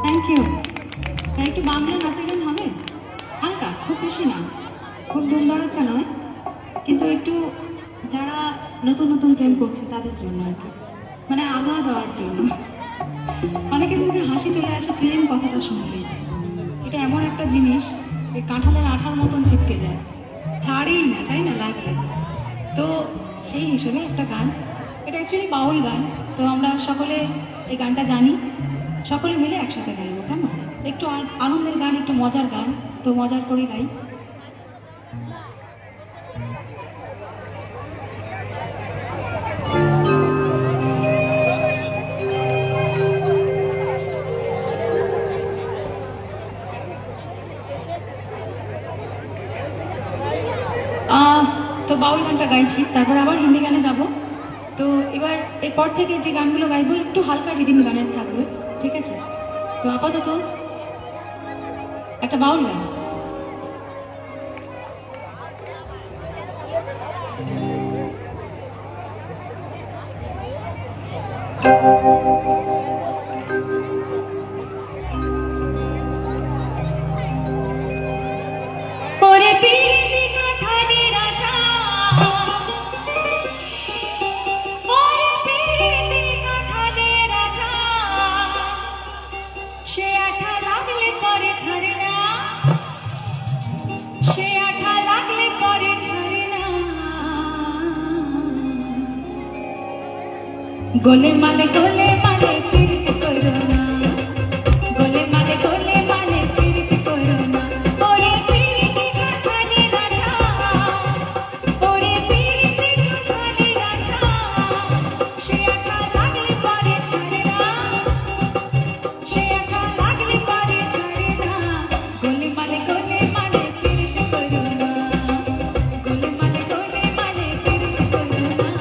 Thank you. একটু বাংলা নাচা গান হবে, হালকা, খুব বেশি না, খুব ধুমধড়াক্কা নয়, কিন্তু একটু যারা নতুন নতুন প্রেম করছে তাদের জন্য আর কি, মানে আগা দেওয়ার জন্য। অনেকের মুখে হাসি চলে আসে প্রেম কথাটা শুনলে। এটা এমন একটা জিনিস, এই কাঁঠালের আঠার মতন চিপকে যায়, ছাড়েই না, তাই না, লাগলে। তো সেই হিসেবে একটা গান, এটা অ্যাকচুয়ালি বাউল গান। তো আমরা সকলে এই গানটা জানি, সকলে মিলে একসাথে গাইব, কেমন? একটু আনন্দের গান, একটু মজার গান, তো মজার করে গাই। তো বাউল গানটা গাইছি, তারপর আবার হিন্দি গানে যাব। তো এবার এরপর থেকে যে গানগুলো গাইবো একটু হালকা রিদিম গানের থাকবে, ঠিক আছে? তো আপাতত একটা বাউল গান। गोले माले पीड़ित करो ना, गोले माले पीड़ित करो ना, ओरे पीड़ित काठाली राठा, ओरे पीड़ित काठाली राठा, से आखा लागले परे छाड़े ना, से आखा लागले परे छाड़े ना, गोले माले पीड़ित करो ना, गोले माले पीड़ित करो ना।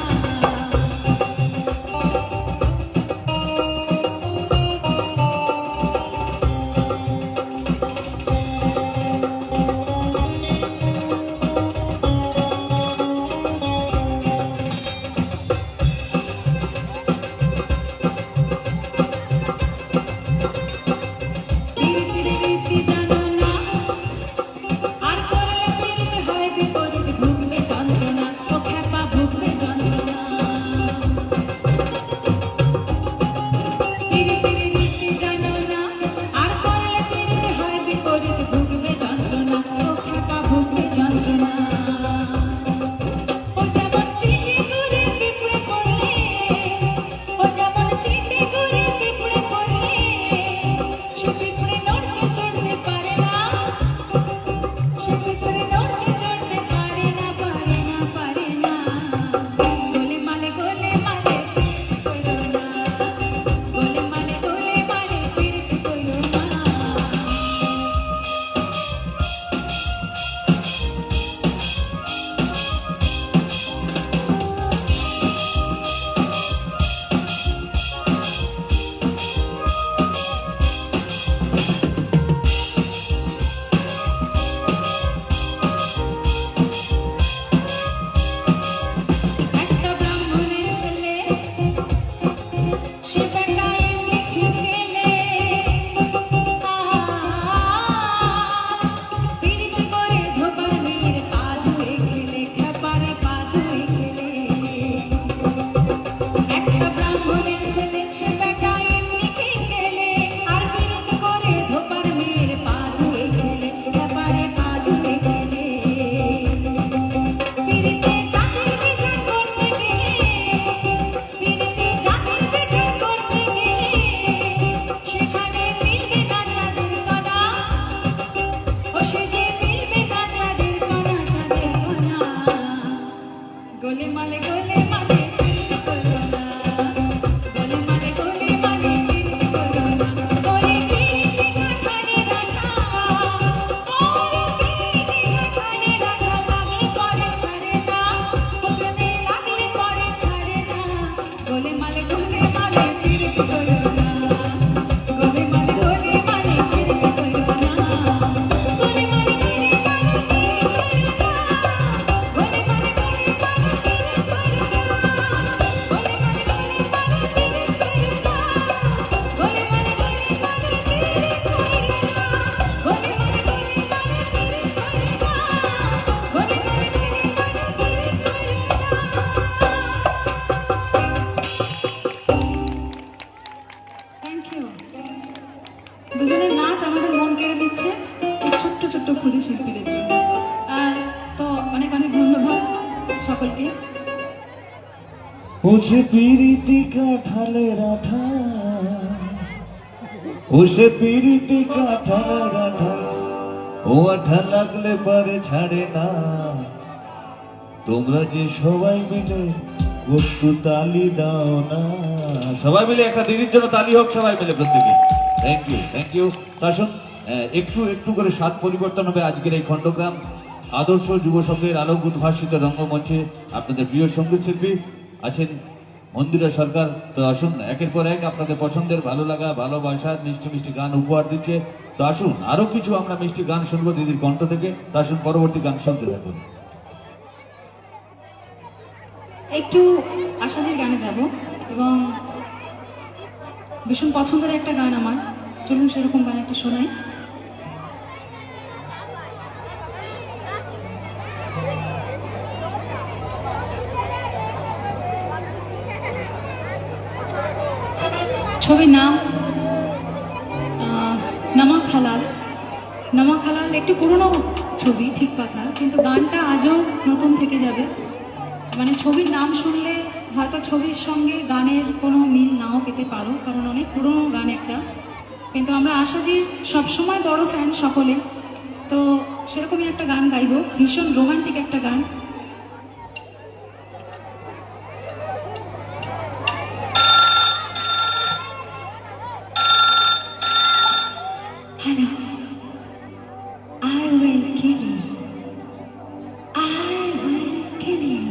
দুজনের নাচ আমাদের মন কেড়ে দিচ্ছে এই ছোট্ট ছোট্ট ক্ষুদে শিল্পীদের জন্য। তো অনেক অনেক ধন্যবাদ সকলকে। उसे पीरीती का ठाले राठा, उसे पीरीती का ठाले राठा, ও আঠা লাগলে পারে ছাড়ে না। তোমরা যে সবাই মিলে একটু তালি দাও না। সবাই মিলে একটা দিদির জন্য তালি হোক, সবাই মিলে প্রত্যেকে। Thank you, thank you. আসুন একটু একটু করে স্বাদ পরিবর্তন হবে আজকের এই খণ্ডগ্রাম আদর্শ যুব সংঘের আলোক উদ্ভাসিত রঙ্গমঞ্চে। আপনাদের প্রিয় সঙ্গীত শিল্পী আছেন মন্দিরা সরকার। তো আসুন একের পর এক আপনাদের পছন্দের ভালো লাগা ভালোবাসার মিষ্টি মিষ্টি গান উপহার দিচ্ছে। তো আসুন আরো কিছু আমরা মিষ্টি গান শুনবো দিদির কণ্ঠ থেকে। তো আসুন পরবর্তী গান শুনতে থাকুন। একটু আশাজির গানে যাব এবং ভীষণ পছন্দের একটা গান আমার। চলুন সেরকম গান একটা শোনাই। ছবির নাম নমক হালাল। নমক হালাল একটু পুরনো ছবি, ঠিক কথা, কিন্তু গানটা আজও নতুন থেকে যাবে। মানে ছবির নাম শুনলে হয়তো ছবির সঙ্গে গানের কোনো মিল নাও পেতে পারো, কারণ অনেক পুরনো গান একটা। কিন্তু আমরা আশাজির সবসময় বড় ফ্যান সকলে, তো সেরকমই একটা গান গাইবো, ভীষণ রোমান্টিক একটা গান। Hello, I will kill you. I will kill you.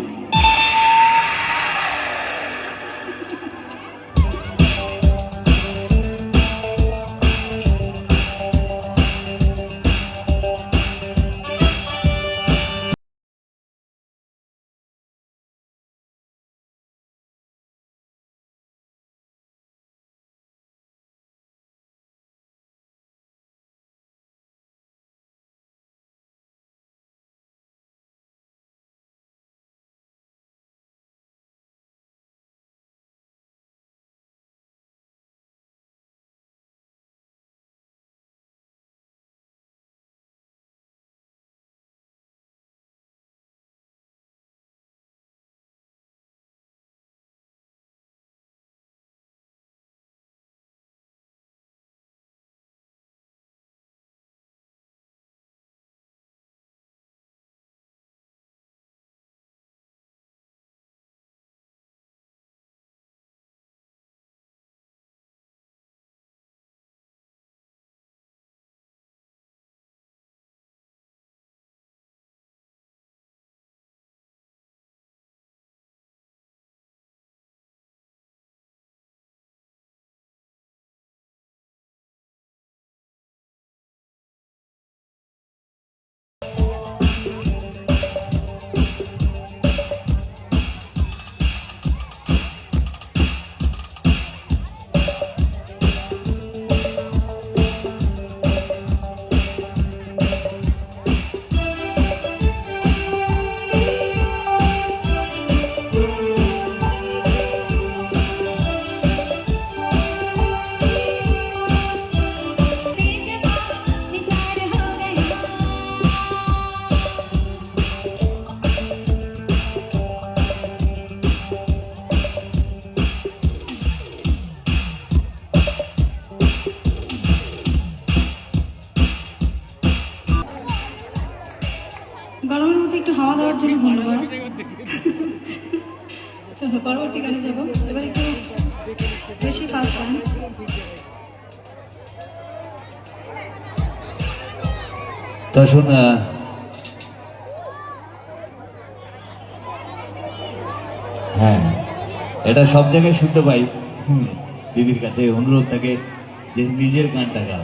গরমের মধ্যে একটু হাওয়া দেওয়ার জন্য ধন্যবাদ। চলো পরবর্তী গানে যাবো। এবার একটু বেশি ফাস্ট গান। তা শুন, হ্যাঁ এটা সব জায়গায় শুনতে পাই। দিদির কাছে অনুরোধ থাকে যে নিজের গানটা গাও।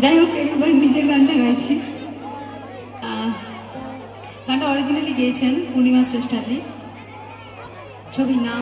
যাই হোক, এবার নিজের গানটা গাইছি। গানটা অরিজিনালি গেয়েছেন পূর্ণিমা শ্রেষ্ঠাজি। ছবির নাম